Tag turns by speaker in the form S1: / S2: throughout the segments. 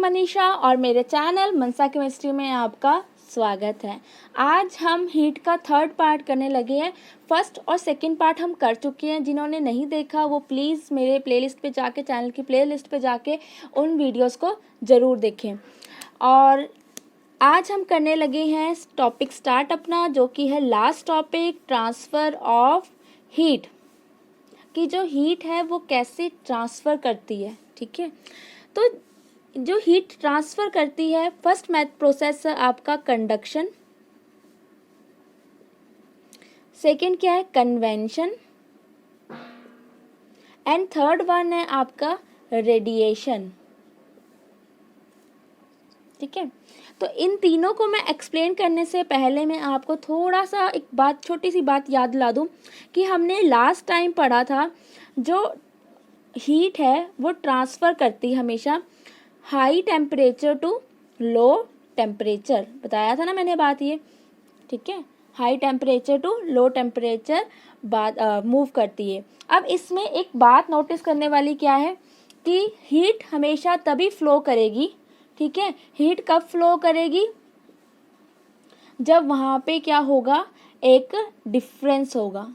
S1: मनीषा और मेरे चैनल मनसा केमिस्ट्री में आपका स्वागत है। आज हम हीट का थर्ड पार्ट करने लगे हैं। फर्स्ट और सेकंड पार्ट हम कर चुके हैं। जिन्होंने नहीं देखा वो प्लीज़ मेरे प्लेलिस्ट पे जाके, चैनल की प्लेलिस्ट पे जाके उन वीडियोस को ज़रूर देखें। और आज हम करने लगे हैं टॉपिक स्टार्ट अपना, जो कि है last topic, transfer of heat, कि जो हीट है वो कैसे ट्रांसफ़र करती है। ठीक है, तो जो हीट ट्रांसफ़र करती है, फर्स्ट प्रोसेस है आपका कंडक्शन, सेकंड क्या है कन्वेंशन, एंड थर्ड वन है आपका रेडिएशन। ठीक है, तो इन तीनों को मैं एक्सप्लेन करने से पहले मैं आपको थोड़ा सा एक बात, छोटी सी बात याद दिला दूं कि हमने लास्ट टाइम पढ़ा था जो हीट है वो ट्रांसफ़र करती है हमेशा high temperature to low temperature. बताया था ना मैंने बात ये। ठीक है, high temperature to low temperature बात मूव करती है। अब इसमें एक बात नोटिस करने वाली क्या है कि हीट हमेशा तभी फ्लो करेगी। ठीक है, हीट कब फ्लो करेगी? जब वहाँ पे क्या होगा, एक डिफरेंस होगा,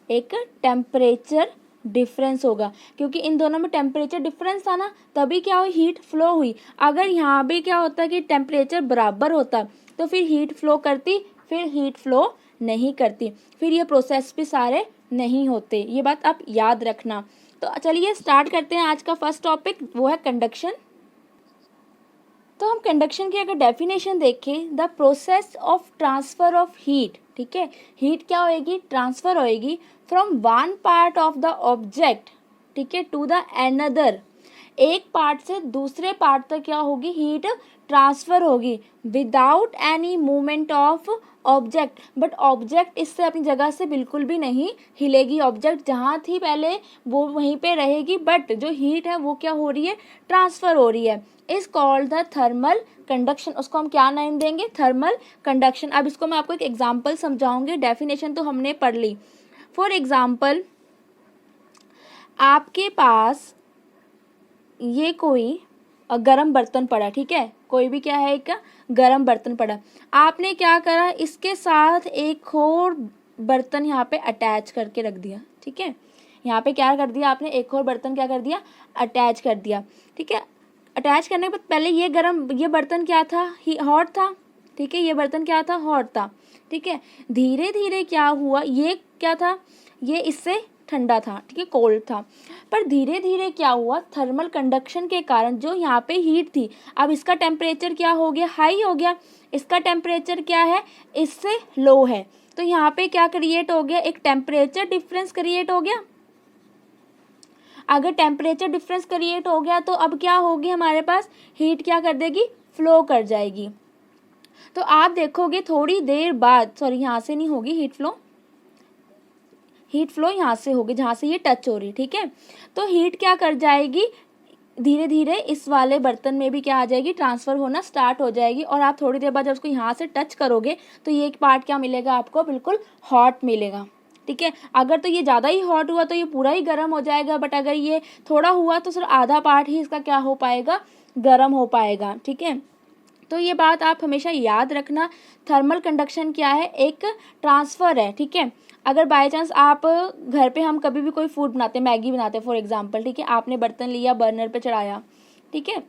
S1: एक टेम्परेचर डिफरेंस होगा। क्योंकि इन दोनों में टेम्परेचर डिफरेंस था ना, तभी क्या हुई, हीट फ्लो हुई। अगर यहाँ भी क्या होता कि टेम्परेचर बराबर होता तो फिर हीट फ्लो करती, फिर हीट फ्लो नहीं करती, फिर ये प्रोसेस भी सारे नहीं होते। ये बात आप याद रखना। तो चलिए स्टार्ट करते हैं। आज का फर्स्ट टॉपिक वो है कंडक्शन। तो हम कंडक्शन की अगर डेफिनेशन देखें, the process of transfer of heat. ठीक है, हीट क्या होएगी, ट्रांसफ़र होएगी from one part of the object, ठीक है, टू द अनदर। एक पार्ट से दूसरे पार्ट तक क्या होगी, हीट ट्रांसफ़र होगी without any movement of object. But object इससे अपनी जगह से बिल्कुल भी नहीं हिलेगी। ऑब्जेक्ट जहाँ थी पहले वो वहीं पे रहेगी, बट जो हीट है वो क्या हो रही है, ट्रांसफ़र हो रही है। Is called the thermal conduction. उसको हम क्या नाम देंगे, थर्मल कंडक्शन। अब इसको मैं आपको एक एग्जांपल समझाऊंगी। डेफिनेशन तो हमने पढ़ ली। फॉर एग्जांपल, आपके पास ये कोई गरम बर्तन पड़ा, ठीक है, कोई भी क्या है, एक गरम बर्तन पड़ा। आपने क्या करा, इसके साथ एक और बर्तन यहाँ पे अटैच करके रख दिया। ठीक है, यहाँ पे क्या कर दिया आपने, एक और बर्तन क्या कर दिया, अटैच कर दिया। ठीक है, अटैच करने के बाद पहले ये बर्तन क्या था, हॉट था। ठीक है, ये बर्तन क्या था, हॉट था। ठीक है, धीरे धीरे क्या हुआ, ये क्या था, ये इससे ठंडा था। ठीक है, कोल्ड था। पर धीरे धीरे क्या हुआ, थर्मल कंडक्शन के कारण जो यहाँ पे हीट थी, अब इसका टेम्परेचर क्या हो गया, हाई हो गया। इसका टेम्परेचर क्या है, इससे लो है। तो यहाँ पे क्या क्रिएट हो गया, एक टेम्परेचर डिफरेंस क्रिएट हो गया। अगर टेम्परेचर डिफरेंस क्रिएट हो गया तो अब क्या होगी, हमारे पास हीट क्या कर देगी, फ्लो कर जाएगी। तो आप देखोगे थोड़ी देर बाद, सॉरी यहाँ से नहीं होगी हीट फ्लो यहाँ से होगी जहाँ से ये टच हो रही। ठीक है, तो हीट क्या कर जाएगी, धीरे धीरे इस वाले बर्तन में भी क्या आ जाएगी, ट्रांसफ़र होना स्टार्ट हो जाएगी। और आप थोड़ी देर बाद जब उसको यहाँ से टच करोगे तो ये एक पार्ट क्या मिलेगा आपको, बिल्कुल हॉट मिलेगा। ठीक है, अगर तो ये ज़्यादा ही हॉट हुआ तो ये पूरा ही गर्म हो जाएगा, बट अगर ये थोड़ा हुआ तो सिर्फ आधा पार्ट ही इसका क्या हो पाएगा, गर्म हो पाएगा। ठीक है, तो ये बात आप हमेशा याद रखना। थर्मल कंडक्शन क्या है, एक ट्रांसफ़र है। ठीक है, अगर बाय चांस आप घर पे, हम कभी भी कोई फूड बनाते हैं, मैगी बनाते हैं फॉर एग्जांपल, ठीक है, आपने बर्तन लिया, बर्नर पे चढ़ाया। ठीक है,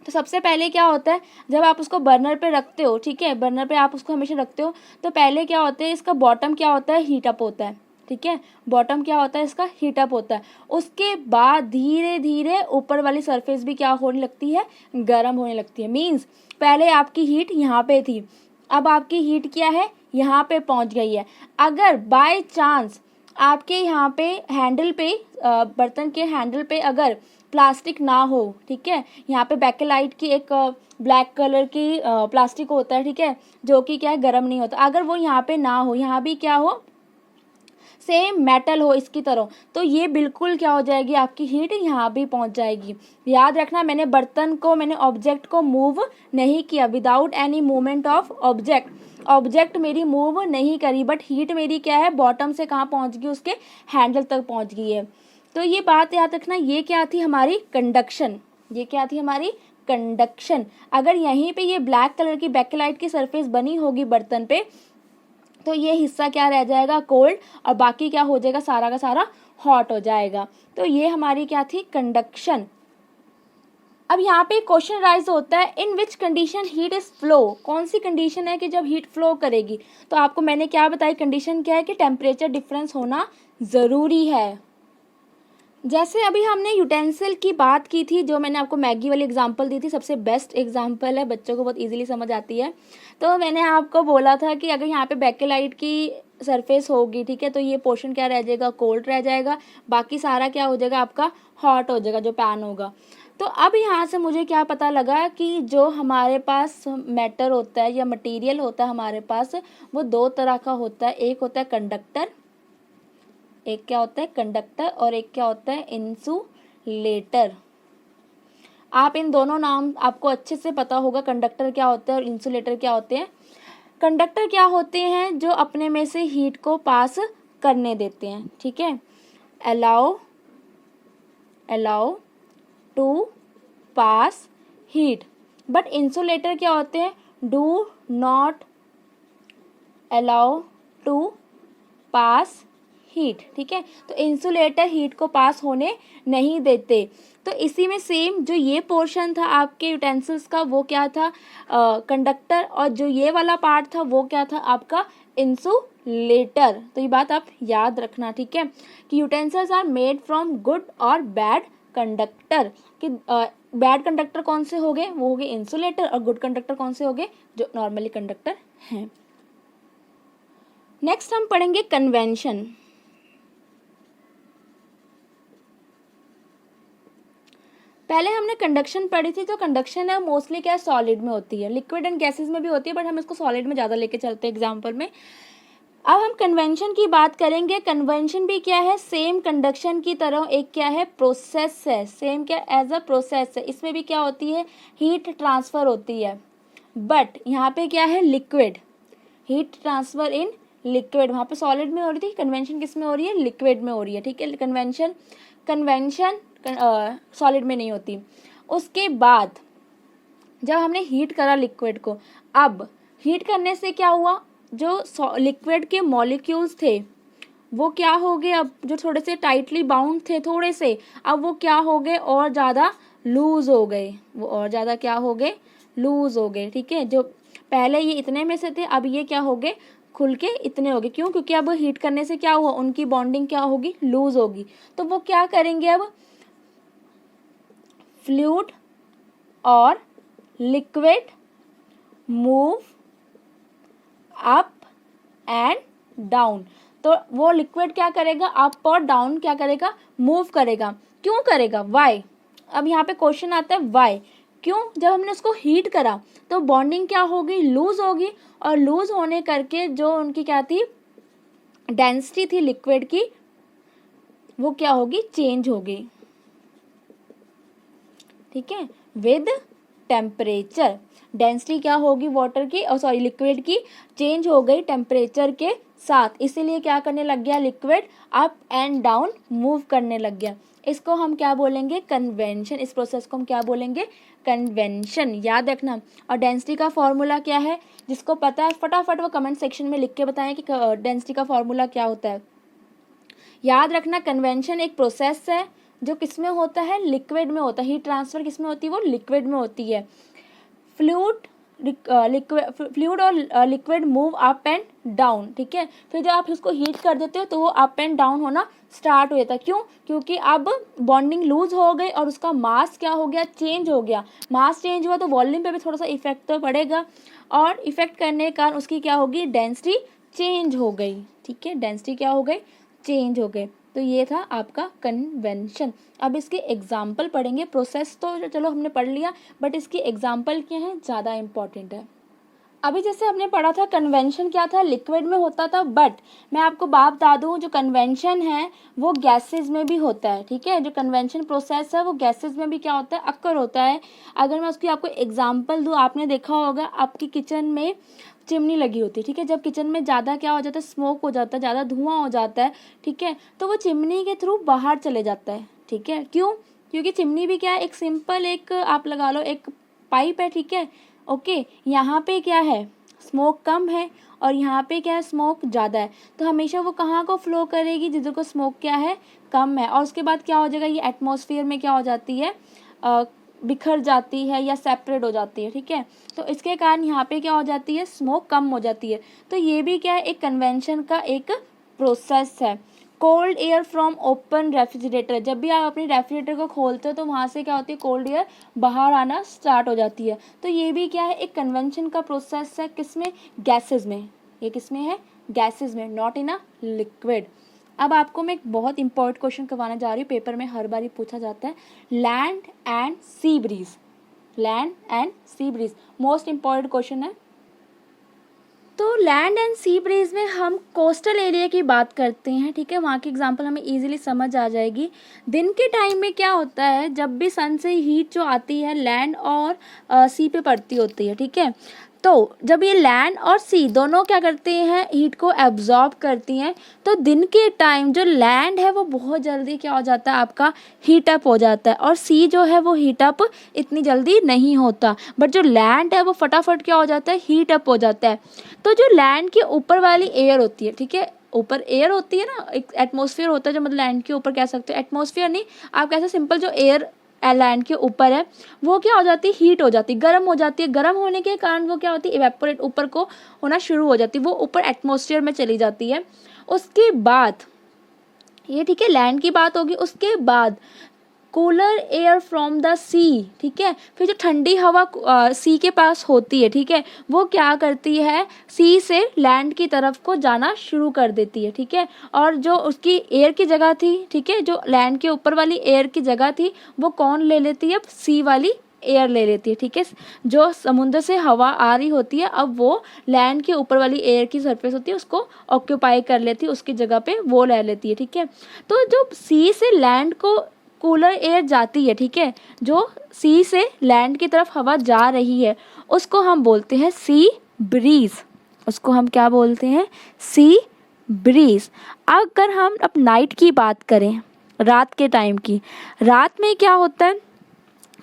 S1: तो सबसे पहले क्या होता है, जब आप उसको बर्नर पे रखते हो, ठीक है, बर्नर पे आप उसको हमेशा रखते हो, तो पहले क्या होता है, इसका बॉटम क्या होता है, हीट अप होता है। ठीक है, बॉटम क्या होता है, इसका हीट अप होता है। उसके बाद धीरे धीरे ऊपर वाली सरफेस भी क्या होने लगती है, गर्म होने लगती है। मीन्स पहले आपकी हीट यहाँ पे थी, अब आपकी हीट क्या है, यहाँ पे पहुँच गई है। अगर बाय चांस आपके यहाँ पे हैंडल पे, बर्तन के हैंडल पे अगर प्लास्टिक ना हो, ठीक है, यहाँ पे बैकेलाइट की एक ब्लैक कलर की प्लास्टिक होता है, ठीक है, जो कि क्या है, गर्म नहीं होता। अगर वो यहाँ पे ना हो, यहाँ भी क्या हो, सेम मेटल हो इसकी तरह, तो ये बिल्कुल क्या हो जाएगी, आपकी हीट यहाँ भी पहुँच जाएगी। याद रखना, मैंने ऑब्जेक्ट को मूव नहीं किया, without any movement of object मेरी मूव नहीं करी, बट हीट मेरी क्या है, बॉटम से कहाँ पहुँच गई, उसके हैंडल तक पहुँच गई है। तो ये बात याद रखना, ये क्या थी, हमारी कंडक्शन। ये क्या थी हमारी कंडक्शन। अगर यहीं पे ये ब्लैक कलर की बेकेलाइट की सरफेस बनी होगी बर्तन पे, तो ये हिस्सा क्या रह जाएगा, कोल्ड, और बाकी क्या हो जाएगा, सारा का सारा हॉट हो जाएगा। तो ये हमारी क्या थी, कंडक्शन। अब यहाँ पे क्वेश्चन राइज होता है, in which condition heat is flow, कौन सी कंडीशन है कि जब हीट फ्लो करेगी। तो आपको मैंने क्या बताई, कंडीशन क्या है कि टेम्परेचर डिफरेंस होना ज़रूरी है। जैसे अभी हमने यूटेंसिल की बात की थी, जो मैंने आपको मैगी वाली एग्जांपल दी थी, सबसे बेस्ट एग्जांपल है, बच्चों को बहुत इजीली समझ आती है। तो मैंने आपको बोला था कि अगर यहाँ पे बेकेलाइट की सरफेस होगी, ठीक है, तो ये पोर्शन क्या रह जाएगा, कोल्ड रह जाएगा, बाकी सारा क्या हो जाएगा आपका, हॉट हो जाएगा, जो पैन होगा। तो अब यहाँ से मुझे क्या पता लगा कि जो हमारे पास मैटर होता है या मटेरियल होता है हमारे पास, वो दो तरह का होता है। एक होता है कंडक्टर, एक क्या होता है कंडक्टर, और एक क्या होता है इंसुलेटर। आप इन दोनों नाम आपको अच्छे से पता होगा, कंडक्टर क्या होता है और इंसुलेटर क्या होते हैं। कंडक्टर क्या होते हैं, जो अपने में से हीट को पास करने देते हैं, ठीक है, allow to pass heat. But insulator क्या होते हैं, do not allow to pass heat, ठीक है। तो इंसुलेटर हीट को पास होने नहीं देते। तो इसी में सेम जो ये पोर्शन था आपके यूटेंसिल्स का, वो क्या था, कंडक्टर, और जो ये वाला पार्ट था वो क्या था आपका, इंसुलेटर। तो ये बात आप याद रखना, ठीक है, कि utensils are made from good और बैड कंडक्टर। कि बैड कंडक्टर कौन से हो गए, वो हो गए इंसुलेटर, और गुड कंडक्टर कौन से हो गए, जो नॉर्मली कंडक्टर हैं। नेक्स्ट हम पढ़ेंगे कन्वेंशन। पहले हमने कंडक्शन पढ़ी थी, तो कंडक्शन है मोस्टली क्या, सॉलिड में होती है, लिक्विड एंड गैसेस में भी होती है, बट हम इसको सॉलिड में ज़्यादा लेके चलते हैं एग्जाम्पल में। अब हम कन्वेंशन की बात करेंगे। कन्वेंशन भी क्या है, सेम कंडक्शन की तरह एक क्या है, प्रोसेस है, सेम क्या एज अ प्रोसेस है। इसमें भी क्या होती है, हीट ट्रांसफ़र होती है, बट यहाँ पे क्या है, liquid, heat transfer in liquid. वहाँ पे सॉलिड में हो रही थी, कन्वेंशन किस में हो रही है, लिक्विड में हो रही है, ठीक है। कन्वेंशन सॉलिड में नहीं होती। उसके बाद जब हमने हीट करा लिक्विड को, अब हीट करने से क्या हुआ, जो लिक्विड के मॉलिक्यूल्स थे वो क्या हो गए, अब जो थोड़े से टाइटली बाउंड थे थोड़े से, अब वो क्या हो गए, और ज़्यादा लूज हो गए, वो और ज़्यादा क्या हो गए, लूज हो गए, ठीक है। जो पहले ये इतने में से थे, अब ये क्या हो गए, खुल के इतने हो गए। क्यों, क्योंकि अब हीट करने से क्या हुआ, उनकी बॉन्डिंग क्या होगी, लूज होगी। तो वो क्या करेंगे, अब फ्लूइड और liquid move up and down. तो वो लिक्विड क्या करेगा, अप और डाउन क्या करेगा, मूव करेगा। क्यों करेगा, वाई। अब यहाँ पे क्वेश्चन आता है वाई, क्यों, जब हमने उसको हीट करा तो बॉन्डिंग क्या होगी, लूज होगी, और लूज होने करके जो उनकी क्या थी, डेंसिटी थी लिक्विड की, वो क्या होगी, चेंज होगी, ठीक है, विद टेम्परेचर। डेंसिटी क्या होगी वाटर की, और सॉरी लिक्विड की, चेंज हो गई टेम्परेचर के साथ, इसीलिए क्या करने लग गया, liquid up and down move करने लग गया। इसको हम क्या बोलेंगे, कन्वेंशन। इस प्रोसेस को हम क्या बोलेंगे, कन्वेंशन, याद रखना। और डेंसिटी का फॉर्मूला क्या है, जिसको पता है फटाफट वो कमेंट सेक्शन में लिख के बताएं कि डेंसिटी का फॉर्मूला क्या होता है। याद रखना, कन्वेंशन एक प्रोसेस है जो किस में होता है, लिक्विड में होता है। हीट ट्रांसफर किस में होती है, वो लिक्विड में होती है। फ्लूइड और liquid move up and down, ठीक है। फिर जब आप उसको हीट कर देते हो तो वो अप एंड डाउन होना स्टार्ट हो जाता है। क्यों, क्योंकि अब बॉन्डिंग लूज हो गई और उसका मास क्या हो गया, चेंज हो गया। मास चेंज हुआ तो वॉल्यूम पे भी थोड़ा सा इफेक्ट तो पड़ेगा, और इफेक्ट करने के कारण उसकी क्या होगी, डेंसिटी चेंज हो गई, ठीक है, डेंसिटी क्या हो गई, चेंज हो गए। तो ये था आपका कन्वेंशन। अब इसके एग्जाम्पल पढ़ेंगे। प्रोसेस तो चलो हमने पढ़ लिया, बट इसके एग्जाम्पल क्या हैं, ज़्यादा इम्पॉर्टेंट है। अभी जैसे हमने पढ़ा था कन्वेंशन क्या था, लिक्विड में होता था, बट मैं आपको बात बता दूं, जो कन्वेंशन है वो गैसेज में भी होता है, ठीक है। जो कन्वेंशन प्रोसेस है वो गैसेज में भी क्या होता है, अक्कर होता है। अगर मैं उसकी आपको एग्जांपल दूं, आपने देखा होगा आपकी किचन में चिमनी लगी होती है, ठीक है। जब किचन में ज़्यादा क्या हो जाता है, स्मोक हो जाता है, ज़्यादा धुआं हो जाता है, ठीक है, तो वो चिमनी के थ्रू बाहर चले जाता है, ठीक है। क्यों, क्योंकि चिमनी भी क्या है, एक सिंपल एक आप लगा लो एक पाइप है, ठीक है। ओके, यहाँ पे क्या है, स्मोक कम है और यहाँ पे क्या है, स्मोक ज़्यादा है, तो हमेशा वो कहाँ को फ्लो करेगी, जिधर को स्मोक क्या है, कम है। और उसके बाद क्या हो जाएगा, ये एटमॉस्फेयर में क्या हो जाती है, बिखर जाती है या सेपरेट हो जाती है, ठीक है। तो इसके कारण यहाँ पे क्या हो जाती है, स्मोक कम हो जाती है। तो ये भी क्या है, एक कन्वेंशन का एक प्रोसेस है। Cold air from open refrigerator, जब भी आप अपने रेफ्रिजरेटर को खोलते हो तो वहाँ से क्या होती है, कोल्ड एयर बाहर आना स्टार्ट हो जाती है। तो ये भी क्या है, एक कन्वेंशन का प्रोसेस है, किसमें, गैसेस में। ये किसमें है, गैसेस में, नॉट इन अ लिक्विड। अब आपको मैं एक बहुत इंपॉर्टेंट क्वेश्चन करवाने जा रही हूँ, पेपर में हर बार ही पूछा जाता है, land and sea breeze. Land and sea breeze most important question है। तो लैंड एंड सी ब्रीज में हम कोस्टल एरिया की बात करते हैं, ठीक है। वहाँ की एग्जांपल हमें इजीली समझ आ जाएगी। दिन के टाइम में क्या होता है, जब भी सन से हीट जो आती है लैंड और सी पे पड़ती होती है, ठीक है। तो जब ये लैंड और सी दोनों क्या करते हैं, हीट को एब्जॉर्ब करती हैं, तो दिन के टाइम जो लैंड है वो बहुत जल्दी क्या हो जाता है, आपका हीट अप हो जाता है, और सी जो है वो हीट अप इतनी जल्दी नहीं होता। बट जो लैंड है वो फटाफट क्या हो जाता है, हीट अप हो जाता है। तो जो लैंड के ऊपर वाली एयर होती है, ठीक है, ऊपर एयर होती है ना, एक एटमॉस्फेयर होता है जो, मतलब लैंड के ऊपर कह सकते हो, एटमॉस्फेयर नहीं, आप कैसे सिंपल जो एयर लैंड के ऊपर है वो क्या हो जाती है, हीट हो जाती है, गर्म हो जाती है। गर्म होने के कारण वो क्या होती है, इवेपोरेट ऊपर को होना शुरू हो जाती है, वो ऊपर एटमॉस्फेयर में चली जाती है। उसके बाद ये, ठीक है, लैंड की बात होगी। उसके बाद कूलर एयर फ्रॉम द सी, ठीक है, फिर जो ठंडी हवा सी के पास होती है, ठीक है, वो क्या करती है, सी से लैंड की तरफ को जाना शुरू कर देती है, ठीक है। और जो उसकी एयर की जगह थी, ठीक है, जो लैंड के ऊपर वाली एयर की जगह थी, वो कौन ले लेती है, अब सी वाली एयर ले लेती है, ठीक है। जो समुद्र से हवा आ रही होती है, अब वो लैंड के ऊपर वाली एयर की सरफेस होती है उसको ऑक्यूपाई कर लेती है, उसकी जगह पे वो ले लेती है, ठीक है। तो जो सी से लैंड को कूलर एयर जाती है, ठीक है, जो सी से लैंड की तरफ हवा जा रही है, उसको हम बोलते हैं सी ब्रीज। उसको हम क्या बोलते हैं, सी ब्रीज। अगर हम अब नाइट की बात करें, रात के टाइम की, रात में क्या होता है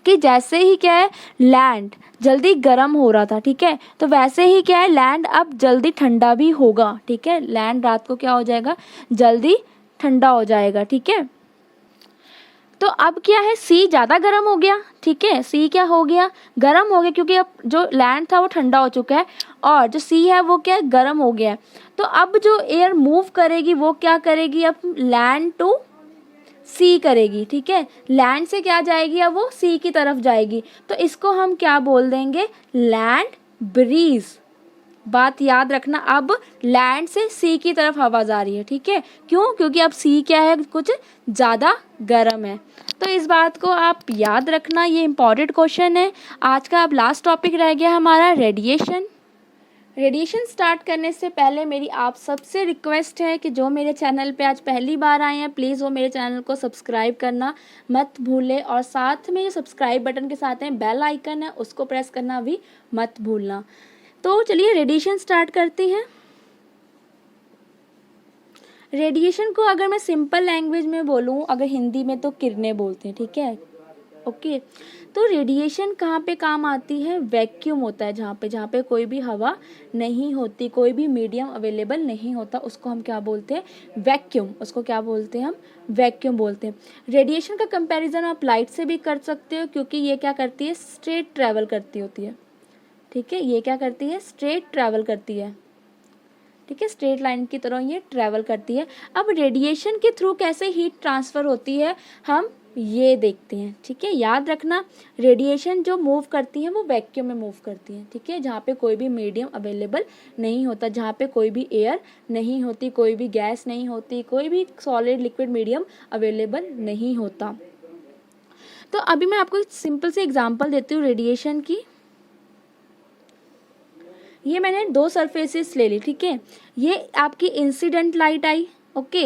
S1: कि जैसे ही क्या है, लैंड जल्दी गर्म हो रहा था, ठीक है, तो वैसे ही क्या है, लैंड अब जल्दी ठंडा भी होगा, ठीक है। लैंड रात को क्या हो जाएगा, जल्दी ठंडा हो जाएगा, ठीक है। तो अब क्या है, सी ज़्यादा गर्म हो गया, ठीक है, सी क्या हो गया, गर्म हो गया, क्योंकि अब जो लैंड था वो ठंडा हो चुका है और जो सी है वो क्या है, गर्म हो गया है। तो अब जो एयर मूव करेगी वो क्या करेगी, अब लैंड टू सी करेगी, ठीक है। लैंड से क्या जाएगी, अब वो सी की तरफ जाएगी, तो इसको हम क्या बोल देंगे, लैंड ब्रीज। बात याद रखना, अब लैंड से सी की तरफ हवा जा रही है, ठीक है। क्यों, क्योंकि अब सी क्या है, कुछ ज़्यादा गर्म है। तो इस बात को आप याद रखना, ये इंपॉर्टेंट क्वेश्चन है। आज का अब लास्ट टॉपिक रह गया हमारा रेडिएशन। रेडिएशन स्टार्ट करने से पहले मेरी आप सबसे रिक्वेस्ट है कि जो मेरे चैनल पे आज पहली बार आए हैं, प्लीज़ वो मेरे चैनल को सब्सक्राइब करना मत भूलें, और साथ में जो सब्सक्राइब बटन के साथ में बेल आइकन है उसको प्रेस करना भी मत भूलना। तो चलिए रेडिएशन स्टार्ट करते हैं। रेडिएशन को अगर मैं सिंपल लैंग्वेज में बोलूँ, अगर हिंदी में, तो किरणें बोलते हैं, ठीक है। ओके, तो रेडिएशन कहाँ पे काम आती है, वैक्यूम होता है जहाँ पे कोई भी हवा नहीं होती, कोई भी मीडियम अवेलेबल नहीं होता, उसको हम क्या बोलते हैं, वैक्यूम। उसको क्या बोलते हैं हम, वैक्यूम बोलते हैं। रेडिएशन का कंपैरिजन आप लाइट से भी कर सकते हो, क्योंकि ये क्या करती है, स्ट्रेट ट्रैवल करती होती है, ठीक है। ये क्या करती है, स्ट्रेट ट्रैवल करती है, ठीक है, स्ट्रेट लाइन की तरह ये ट्रैवल करती है। अब रेडिएशन के थ्रू कैसे हीट ट्रांसफ़र होती है हम ये देखते हैं, ठीक है। याद रखना, रेडिएशन जो मूव करती है वो वैक्यूम में मूव करती है, ठीक है, जहाँ पे कोई भी मीडियम अवेलेबल नहीं होता, जहाँ पे कोई भी एयर नहीं होती, कोई भी गैस नहीं होती, कोई भी सॉलिड लिक्विड मीडियम अवेलेबल नहीं होता। तो अभी मैं आपको सिंपल से एग्जाम्पल देती हूँ रेडिएशन की। ये मैंने दो सरफेसेस ले ली, ठीक है। ये आपकी इंसिडेंट लाइट आई, ओके,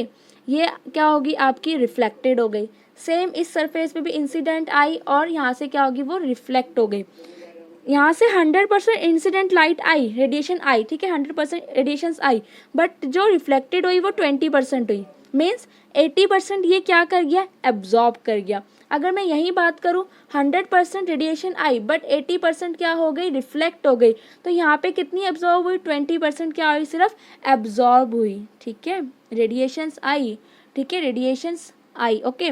S1: ये क्या होगी, आपकी रिफ्लेक्टेड हो गई। सेम इस सरफेस पे भी इंसिडेंट आई और यहाँ से क्या होगी, वो रिफ्लेक्ट हो गई। यहाँ से 100% इंसिडेंट लाइट आई, रेडिएशन आई, ठीक है, 100% रेडिएशन आई, बट जो रिफ्लेक्टेड हुई वो 20% हुई, मीन्स 80% ये क्या कर गया, एब्जॉर्ब कर गया। अगर मैं यही बात करूँ 100% रेडिएशन आई बट 80% क्या हो गई, रिफ्लेक्ट हो गई, तो यहाँ पे कितनी एब्जॉर्ब हुई, 20% क्या हुई, सिर्फ एब्जॉर्ब हुई। ठीक है, रेडिएशंस आई, ठीक है, रेडिएशंस आई, ओके।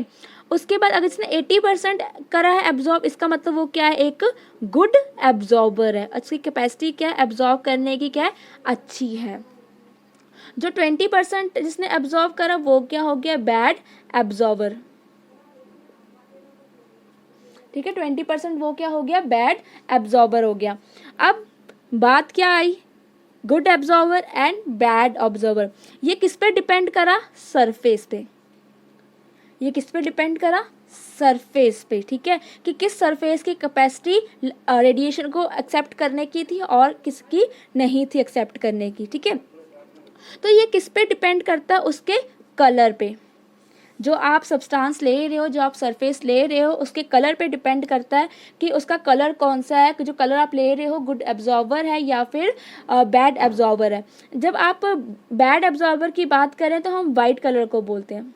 S1: उसके बाद अगर इसने 80% करा है एब्जॉर्ब, इसका मतलब वो क्या है, एक गुड एब्जॉर्बर है, उसकी कैपेसिटी क्या है, एब्जॉर्ब करने की क्या है, अच्छी है। जो 20% जिसने एब्जॉर्ब करा वो क्या हो गया, बैड एब्जॉर्बर। ठीक है, 20% वो क्या हो गया, बैड एब्जॉर्बर हो गया। अब बात क्या आई, good absorber and bad observer. ये किस पे डिपेंड करा, सरफेस पे। ये किस पे डिपेंड करा, सरफेस पे। ठीक है, कि किस सरफेस की कैपेसिटी रेडिएशन को एक्सेप्ट करने की थी और किसकी नहीं थी एक्सेप्ट करने की। ठीक है, तो ये किस पे डिपेंड करता है, उसके कलर पे। जो आप सब्सटेंस ले रहे हो, जो आप सरफेस ले रहे हो, उसके कलर पे डिपेंड करता है कि उसका कलर कौन सा है, कि जो कलर आप ले रहे हो गुड एब्जॉर्बर है या फिर बैड एब्जॉर्बर है। जब आप बैड एब्जॉर्बर की बात करें तो हम वाइट कलर को बोलते हैं।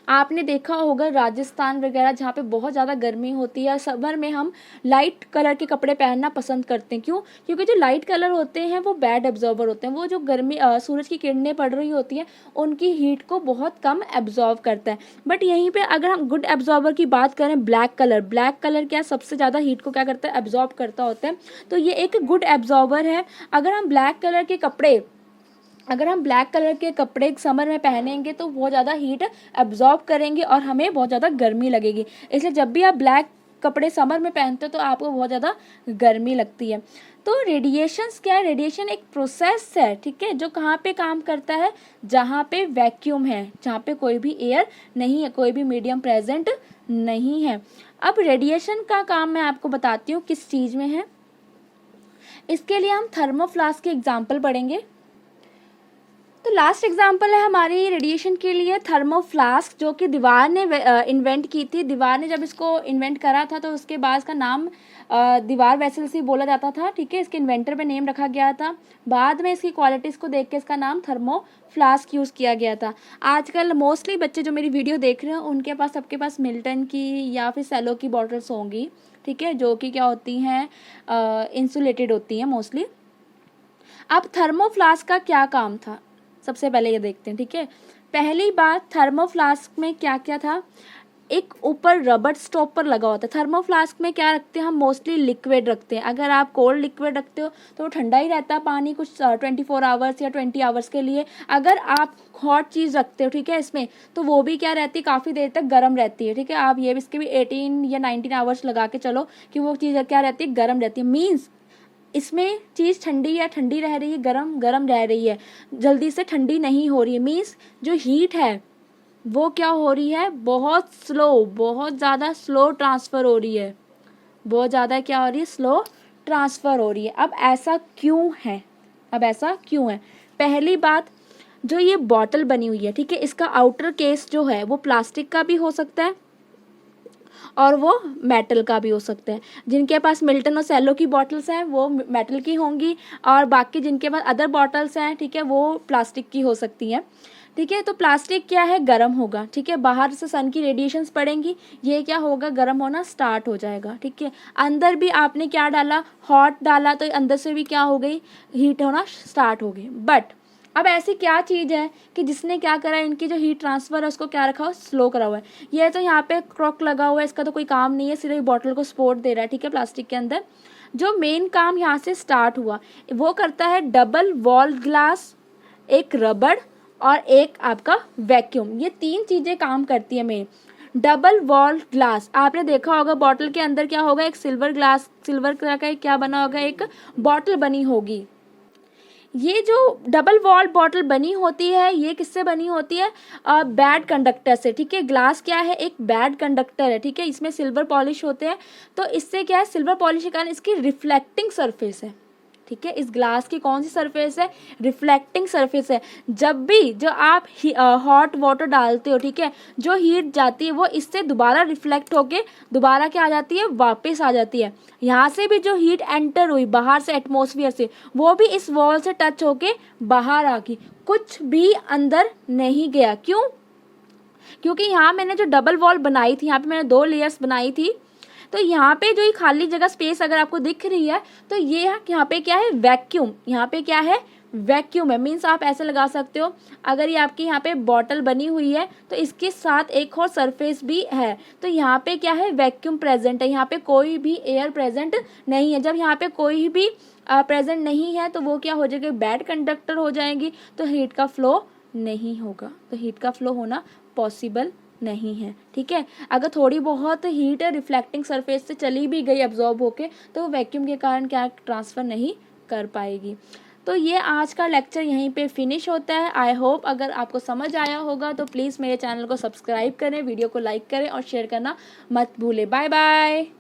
S1: आपने देखा होगा राजस्थान वगैरह जहाँ पे बहुत ज़्यादा गर्मी होती है, समर में हम लाइट कलर के कपड़े पहनना पसंद करते हैं। क्यों, क्योंकि जो लाइट कलर होते हैं वो बैड एब्जॉर्बर होते हैं। वो जो गर्मी सूरज की किरणें पड़ रही होती हैं उनकी हीट को बहुत कम एब्जॉर्व करता है। बट यहीं पे अगर हम गुड एब्जॉर्बर की बात करें, ब्लैक कलर क्या सबसे ज़्यादा हीट को क्या करता है, एब्जॉर्ब करता होता है। तो ये एक गुड एब्जॉर्बर है। अगर हम ब्लैक कलर के कपड़े समर में पहनेंगे तो बहुत ज़्यादा हीट एब्जॉर्ब करेंगे और हमें बहुत ज़्यादा गर्मी लगेगी। इसलिए जब भी आप ब्लैक कपड़े समर में पहनते हो तो आपको बहुत ज़्यादा गर्मी लगती है। तो रेडिएशंस क्या है, रेडिएशन एक प्रोसेस है, ठीक है, जो कहाँ पे काम करता है, जहाँ पे वैक्यूम है, जहाँ पे कोई भी एयर नहीं है, कोई भी मीडियम प्रेजेंट नहीं है। अब रेडिएशन का काम मैं आपको बताती हूँ किस चीज़ में है। इसके लिए हम थर्मोफ्लास्क के एग्जाम्पल पढ़ेंगे। तो लास्ट एग्जाम्पल है हमारी रेडिएशन के लिए थर्मोफ्लास्क, जो कि दीवार ने इन्वेंट की थी। दीवार ने जब इसको इन्वेंट करा था तो उसके बाद इसका नाम दीवार वेसल से बोला जाता था। ठीक है, इसके इन्वेंटर पे नेम रखा गया था। बाद में इसकी क्वालिटीज़ को देख के इसका नाम थर्मोफ्लास्क यूज़ किया गया था। आजकल मोस्टली बच्चे जो मेरी वीडियो देख रहे हैं उनके पास, सबके पास मिल्टन की या फिर सेलो की बॉटल्स होंगी। ठीक है, जो कि क्या होती हैं, इंसुलेटेड होती हैं मोस्टली। अब थर्मोफ्लास्क का क्या काम था, सबसे पहले ये देखते हैं। ठीक है, पहली बात, थर्मोफ्लास्क में क्या क्या था, एक ऊपर रबर स्टॉपर लगा होता है। थर्मोफ्लास्क में क्या रखते हैं हम, मोस्टली लिक्विड रखते हैं। अगर आप कोल्ड लिक्विड रखते हो तो वो ठंडा ही रहता है पानी, कुछ 24 आवर्स या 20 आवर्स के लिए। अगर आप हॉट चीज़ रखते हो, ठीक है, इसमें, तो वो भी क्या रहती है, काफ़ी देर तक गर्म रहती है। ठीक है, आप ये भी इसके भी 18 या 19 आवर्स लगा के चलो कि वो चीज़ क्या रहती है, गर्म रहती है। मीन्स इसमें चीज़ ठंडी या ठंडी रह रही है, गरम गरम रह रही है, जल्दी से ठंडी नहीं हो रही है। मीन्स जो हीट है वो क्या हो रही है, बहुत स्लो, बहुत ज़्यादा स्लो ट्रांसफ़र हो रही है, बहुत ज़्यादा क्या हो रही है, स्लो ट्रांसफ़र हो रही है। अब ऐसा क्यों है, पहली बात, जो ये बॉटल बनी हुई है, ठीक है, इसका आउटर केस जो है वो प्लास्टिक का भी हो सकता है और वो मेटल का भी हो सकता है। जिनके पास मिल्टन और सेलो की बॉटल्स हैं वो मेटल की होंगी, और बाकी जिनके पास अदर बॉटल्स हैं, ठीक है, वो प्लास्टिक की हो सकती हैं। ठीक है, तो प्लास्टिक क्या है, गर्म होगा। ठीक है, बाहर से सन की रेडिएशंस पड़ेंगी, ये क्या होगा, गर्म होना स्टार्ट हो जाएगा। ठीक है, अंदर भी आपने क्या डाला, हॉट डाला, तो अंदर से भी क्या हो गई, हीट होना स्टार्ट हो गई। बट अब ऐसी क्या चीज़ है कि जिसने क्या करा, इनकी जो हीट ट्रांसफ़र है उसको क्या रखा हो, स्लो करा हुआ है। ये तो यहाँ पे क्रॉक लगा हुआ है, इसका तो कोई काम नहीं है, सिर्फ बॉटल को सपोर्ट दे रहा है। ठीक है, प्लास्टिक के अंदर जो मेन काम यहाँ से स्टार्ट हुआ वो करता है डबल वॉल ग्लास, एक रबड़ और एक आपका वैक्यूम। ये तीन चीज़ें काम करती है मेन। डबल वॉल ग्लास, आपने देखा होगा बॉटल के अंदर क्या होगा, एक सिल्वर कलर का क्या बना होगा, एक बॉटल बनी होगी। ये जो डबल वॉल बॉटल बनी होती है ये किससे बनी होती है, बैड कंडक्टर से। ठीक है, ग्लास क्या है, एक बैड कंडक्टर है। ठीक है, इसमें सिल्वर पॉलिश होते हैं, तो इससे क्या है, सिल्वर पॉलिश के कारण इसकी रिफ्लेक्टिंग सरफेस है। ठीक है। इस ग्लास की कौन सी सरफेस है, रिफ्लेक्टिंग सरफेस है। जब भी जो आप हॉट वाटर डालते हो, ठीक है, जो हीट जाती है वो इससे दोबारा रिफ्लेक्ट होके दोबारा क्या आ जाती है, वापस आ जाती है। यहाँ से भी जो हीट एंटर हुई बाहर से एटमॉस्फेयर से, वो भी इस वॉल से टच होके बाहर आ गई, कुछ भी अंदर नहीं गया। क्यों? क्योंकि यहाँ मैंने जो डबल वॉल बनाई थी, यहाँ पे मैंने 2 लेयर्स बनाई थी, तो यहाँ पे जो ये खाली जगह स्पेस अगर आपको दिख रही है, तो ये यहाँ पे क्या है, वैक्यूम। यहाँ पे क्या है, वैक्यूम है। मीन्स आप ऐसे लगा सकते हो, अगर ये आपकी यहाँ पे बॉटल बनी हुई है तो इसके साथ एक और सरफेस भी है, तो यहाँ पे क्या है, वैक्यूम प्रेजेंट है। यहाँ पे कोई भी एयर प्रेजेंट नहीं है। जब यहाँ पे कोई भी प्रेजेंट नहीं है तो वो क्या हो जाएगी, बैड कंडक्टर हो जाएंगी, तो हीट का फ्लो नहीं होगा। तो हीट का फ्लो होना पॉसिबल नहीं है, ठीक है। अगर थोड़ी बहुत हीट रिफ्लेक्टिंग सरफेस से चली भी गई एब्जॉर्ब होके, तो वैक्यूम के कारण क्या ट्रांसफ़र नहीं कर पाएगी। तो ये आज का लेक्चर यहीं पे फिनिश होता है। आई होप अगर आपको समझ आया होगा तो प्लीज़ मेरे चैनल को सब्सक्राइब करें, वीडियो को लाइक करें और शेयर करना मत भूलें। Bye bye.